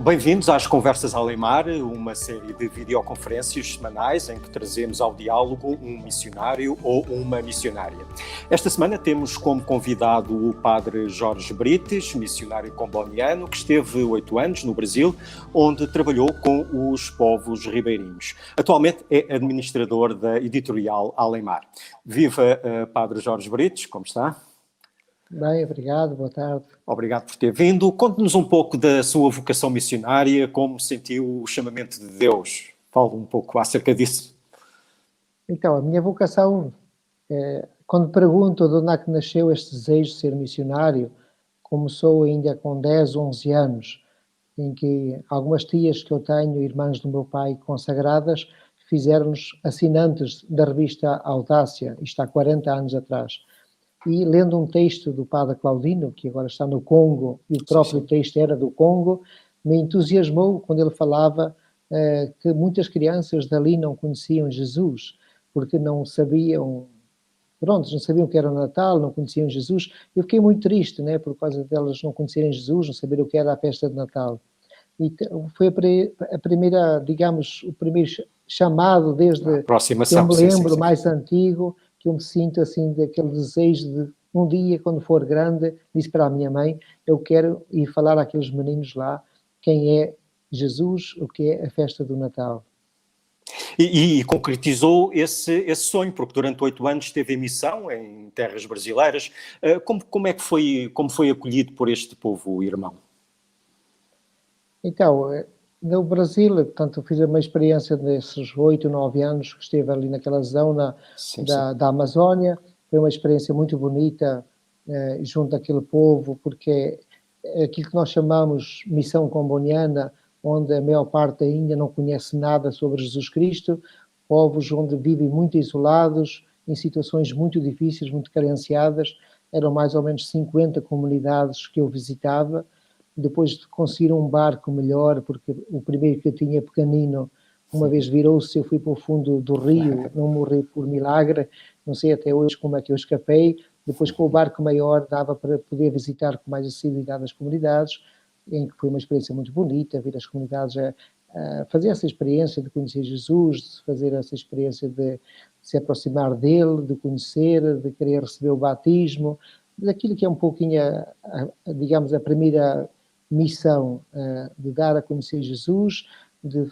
Bem-vindos às Conversas Alemar, uma série de videoconferências semanais em que trazemos ao diálogo um missionário ou uma missionária. Esta semana temos como convidado o padre Jorge Brites, missionário comboniano, que esteve 8 anos no Brasil, onde trabalhou com os povos ribeirinhos. Atualmente é administrador da editorial Alemar. Viva, padre Jorge Brites, como está? Bem, obrigado, boa tarde. Obrigado por ter vindo. Conte-nos um pouco da sua vocação missionária, como sentiu o chamamento de Deus. Fale um pouco acerca disso. Então, a minha vocação, quando pergunto de onde é que nasceu este desejo de ser missionário, começou ainda com 10, 11 anos, em que algumas tias que eu tenho, irmãs do meu pai consagradas, fizeram-nos assinantes da revista Audácia, isto há 40 anos atrás. E lendo um texto do padre Claudino, que agora está no Congo, e o próprio texto era do Congo, me entusiasmou quando ele falava que muitas crianças dali não conheciam Jesus, porque não sabiam, não sabiam o que era o Natal, não conheciam Jesus. Eu fiquei muito triste, né, por causa delas não conhecerem Jesus, não saberem o que era a festa de Natal. E foi a primeira, digamos, o primeiro chamado desde que eu me lembro, mais antigo, que eu me sinto assim, daquele desejo de um dia, quando for grande, disse para a minha mãe, eu quero ir falar àqueles meninos lá quem é Jesus, o que é a festa do Natal. E concretizou esse sonho, porque durante 8 anos teve em missão em terras brasileiras. Como foi acolhido por este povo irmão? Então, no Brasil, portanto, eu fiz uma experiência desses 8, 9 anos que esteve ali naquela zona da Amazónia. Foi uma experiência muito bonita junto àquele povo, porque é aquilo que nós chamamos missão comboniana, onde a maior parte ainda não conhece nada sobre Jesus Cristo, povos onde vivem muito isolados, em situações muito difíceis, muito carenciadas. Eram mais ou menos 50 comunidades que eu visitava. Depois de conseguir um barco melhor, porque o primeiro que eu tinha pequenino, uma vez virou-se, eu fui para o fundo do rio, não morri por milagre, não sei até hoje como é que eu escapei. Depois, com o barco maior, dava para poder visitar com mais acessibilidade as comunidades, em que foi uma experiência muito bonita, ver as comunidades a fazer essa experiência de conhecer Jesus, de fazer essa experiência de se aproximar dele, de conhecer, de querer receber o batismo, daquilo que é um pouquinho, digamos, a primeira missão de dar a conhecer Jesus, de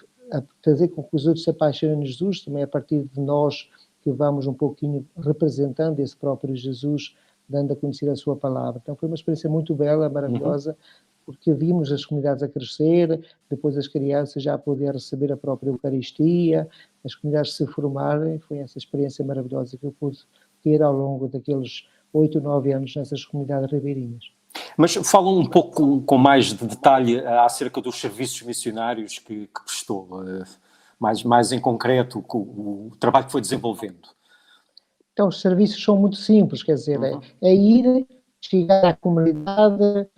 fazer com que os outros se apaixonem de Jesus, também a partir de nós que vamos um pouquinho representando esse próprio Jesus, dando a conhecer a sua palavra. Então foi uma experiência muito bela, maravilhosa, porque vimos as comunidades a crescer, depois as crianças já a poder receber a própria Eucaristia, as comunidades se formarem. Foi essa experiência maravilhosa que eu pude ter ao longo daqueles 8, 9 anos nessas comunidades ribeirinhas. Mas fala um pouco com mais de detalhe acerca dos serviços missionários que prestou, mais em concreto, o trabalho que foi desenvolvendo. Então, os serviços são muito simples, quer dizer, é ir, chegar à comunidade,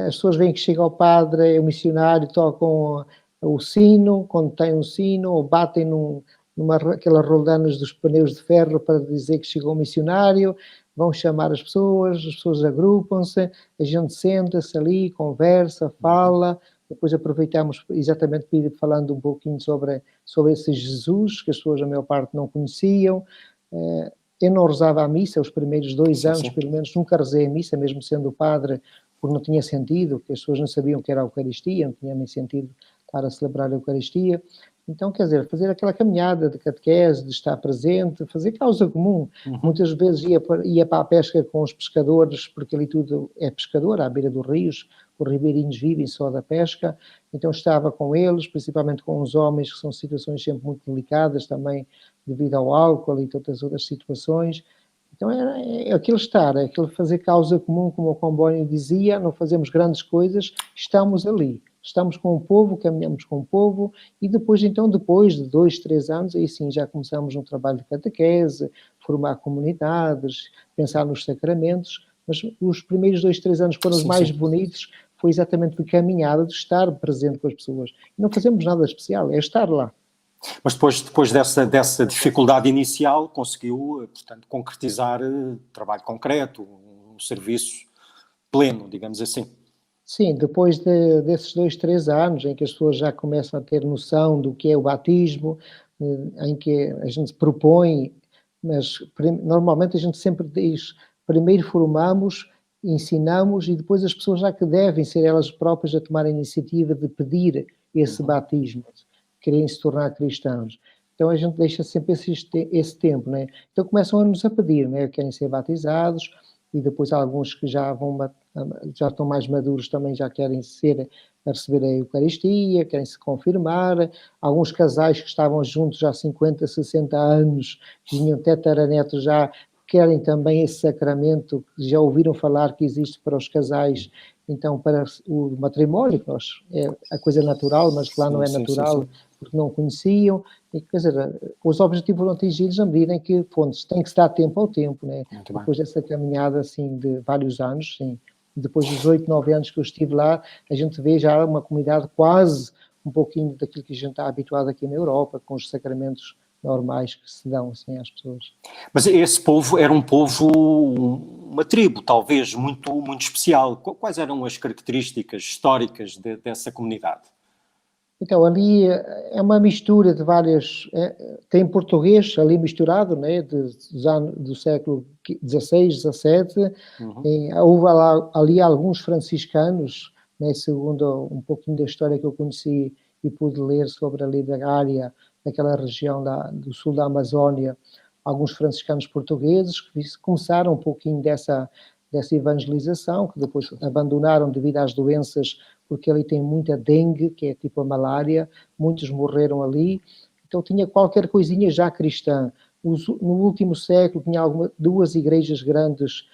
as pessoas veem que chega o padre, o missionário, tocam o sino, quando tem um sino, ou batem aquelas roldanas dos pneus de ferro para dizer que chegou o missionário, vão chamar as pessoas agrupam-se, a gente senta-se ali, conversa, fala, depois aproveitamos exatamente para ir falando um pouquinho sobre esse Jesus, que as pessoas, a maior parte, não conheciam. Eu não rezava a missa, os primeiros 2 anos, pelo menos, nunca rezei a missa, mesmo sendo padre, porque não tinha sentido, porque as pessoas não sabiam o que era a Eucaristia, não tinha nem sentido estar a celebrar a Eucaristia. Então, quer dizer, fazer aquela caminhada de catequese, de estar presente, fazer causa comum. Muitas vezes ia para a pesca com os pescadores, porque ali tudo é pescador, à beira dos rios, os ribeirinhos vivem só da pesca, então estava com eles, principalmente com os homens, que são situações sempre muito delicadas também, devido ao álcool e tantas outras situações. Então é aquele estar, é aquele fazer causa comum, como o Combónio dizia, não fazemos grandes coisas, estamos ali. Estamos com o povo, caminhamos com o povo, e depois de 2, 3 anos, aí sim já começamos um trabalho de catequese, formar comunidades, pensar nos sacramentos, mas os primeiros 2, 3 anos foram os mais bonitos, foi exatamente de caminhada, de estar presente com as pessoas. E não fazemos nada especial, é estar lá. Mas depois dessa dificuldade inicial, conseguiu, portanto, concretizar trabalho concreto, um serviço pleno, digamos assim. Sim, depois desses 2, 3 anos em que as pessoas já começam a ter noção do que é o batismo, em que a gente propõe, mas normalmente a gente sempre diz: primeiro formamos, ensinamos e depois as pessoas já que devem ser elas próprias a tomar a iniciativa de pedir esse batismo, querem se tornar cristãos. Então a gente deixa sempre esse tempo, né? Então começam a nos a pedir, né? Querem ser batizados e depois há alguns que já estão mais maduros também já querem a receber a Eucaristia, querem se confirmar. Alguns casais que estavam juntos há 50, 60 anos, que tinham tetaranetos já, querem também esse sacramento, que já ouviram falar que existe para os casais, então para o matrimónio, que é a coisa natural, mas que lá não é natural, porque não conheciam. E, quer dizer, os objetivos foram atingidos à medida em que tem que se dar tempo ao tempo, né? Depois dessa caminhada assim de vários anos, sim. Depois dos 8, 9 anos que eu estive lá, a gente vê já uma comunidade quase um pouquinho daquilo que a gente está habituado aqui na Europa, com os sacramentos normais que se dão assim às pessoas. Mas esse povo era um povo, uma tribo, talvez, muito, muito especial. Quais eram as características históricas dessa comunidade? Então, ali é uma mistura de várias... tem português ali misturado, né, do século XVI, XVII. Houve ali alguns franciscanos, né, segundo um pouquinho da história que eu conheci e pude ler sobre ali da área, daquela região do sul da Amazónia, alguns franciscanos portugueses que começaram um pouquinho dessa evangelização, que depois abandonaram devido às doenças, porque ali tem muita dengue, que é tipo a malária, muitos morreram ali, então tinha qualquer coisinha já cristã. No último século tinha duas igrejas grandes,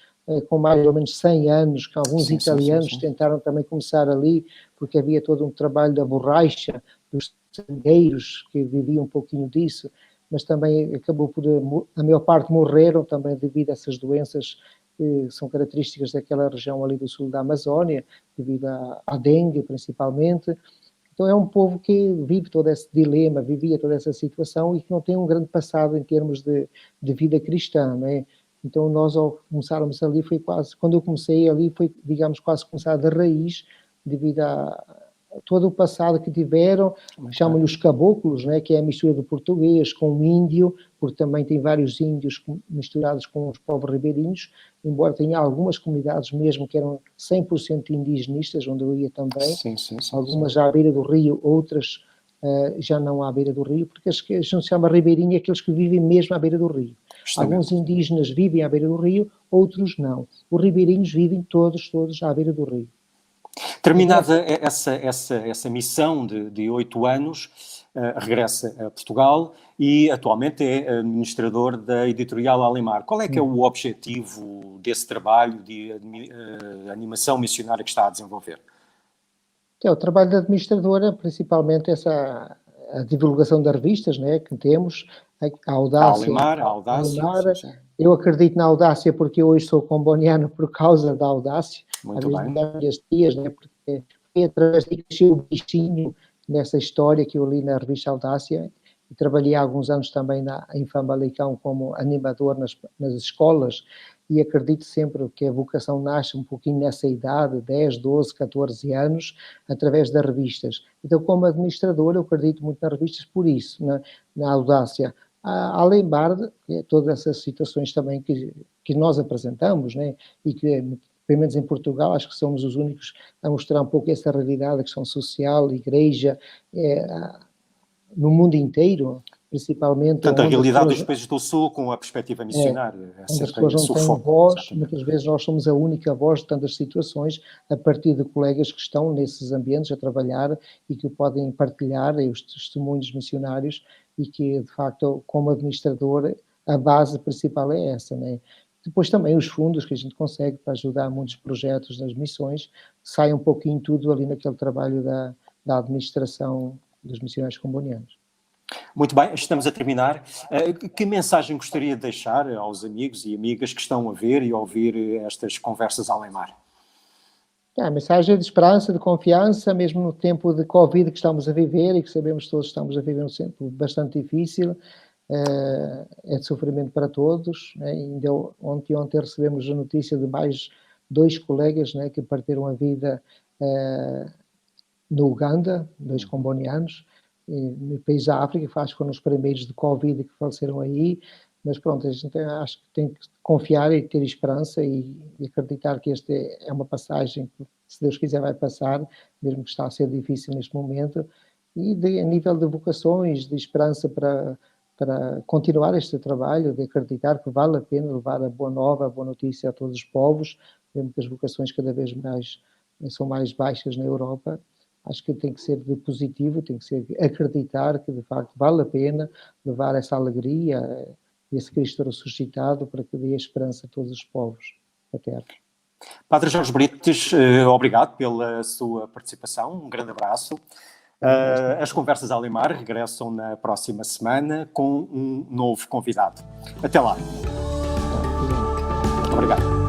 com mais ou menos 100 anos, que alguns italianos tentaram também começar ali, porque havia todo um trabalho da borracha, dos sangueiros, que viviam um pouquinho disso, mas também acabou por, a maior parte morreram também devido a essas doenças que são características daquela região ali do sul da Amazónia, devido à dengue principalmente. Então é um povo que vive todo esse dilema, vivia toda essa situação e que não tem um grande passado em termos de vida cristã, não é? Então nós ao começarmos ali foi quase, quando eu comecei ali foi, digamos, quase começar da raiz, devido a todo o passado que tiveram, chamam-lhe os caboclos, né, que é a mistura do português com o índio, porque também tem vários índios misturados com os povos ribeirinhos, embora tenha algumas comunidades mesmo que eram 100% indigenistas, onde eu ia também, algumas já à beira do rio, outras já não à beira do rio, porque as que a gente chama ribeirinho é aqueles que vivem mesmo à beira do rio. Alguns indígenas vivem à beira do rio, outros não. Os ribeirinhos vivem todos à beira do rio. Terminada essa missão de 8 anos, regressa a Portugal e atualmente é administrador da editorial Alemar. Qual é que é o objetivo desse trabalho de animação missionária que está a desenvolver? O trabalho da administradora, principalmente a divulgação das revistas, né, que temos, a Audácia. A Audácia. Sim. Eu acredito na Audácia porque eu hoje sou comboniano por causa da Audácia. Muito bem. Das minhas tias, né, porque foi através de que cresceu o bichinho nessa história que eu li na revista Audácia e trabalhei há alguns anos também em Famalicão como animador nas escolas e acredito sempre que a vocação nasce um pouquinho nessa idade, 10, 12, 14 anos, através das revistas. Então, como administrador, eu acredito muito nas revistas por isso, na Audácia. Além de todas essas situações também que nós apresentamos, né, e que, pelo menos em Portugal, acho que somos os únicos a mostrar um pouco essa realidade, a questão social, igreja, no mundo inteiro, principalmente... Portanto, a realidade dos países do Sul com a perspectiva missionária. Onde as pessoas não têm voz, muitas vezes nós somos a única voz de tantas situações, a partir de colegas que estão nesses ambientes a trabalhar e que podem partilhar os testemunhos missionários e que, de facto, como administrador, a base principal é essa, né? Depois também os fundos que a gente consegue para ajudar muitos projetos nas missões, sai um pouquinho tudo ali naquele trabalho da administração dos missionários combonianos. Muito bem, estamos a terminar. Que mensagem gostaria de deixar aos amigos e amigas que estão a ver e a ouvir estas conversas ao Alemar? A mensagem de esperança, de confiança, mesmo no tempo de Covid que estamos a viver e que sabemos que todos estamos a viver um tempo bastante difícil, é de sofrimento para todos. Né? Ainda ontem recebemos a notícia de mais 2 colegas, né, que partiram a vida no Uganda, 2 combonianos, no país da África, que acho que foram os primeiros de Covid que faleceram aí, mas pronto, a gente acho que tem que confiar e ter esperança e acreditar que este é uma passagem que, se Deus quiser, vai passar, mesmo que está a ser difícil neste momento, e a nível de vocações, de esperança para continuar este trabalho, de acreditar que vale a pena levar a boa nova, a boa notícia a todos os povos, mesmo que as vocações cada vez mais são mais baixas na Europa. Acho que tem que ser de positivo, tem que ser acreditar que de facto vale a pena levar essa alegria, esse Cristo ressuscitado, para que dê a esperança a todos os povos da terra. Padre Jorge Brites, obrigado pela sua participação, um grande abraço. As Conversas Alemar regressam na próxima semana com um novo convidado. Até lá. Obrigado.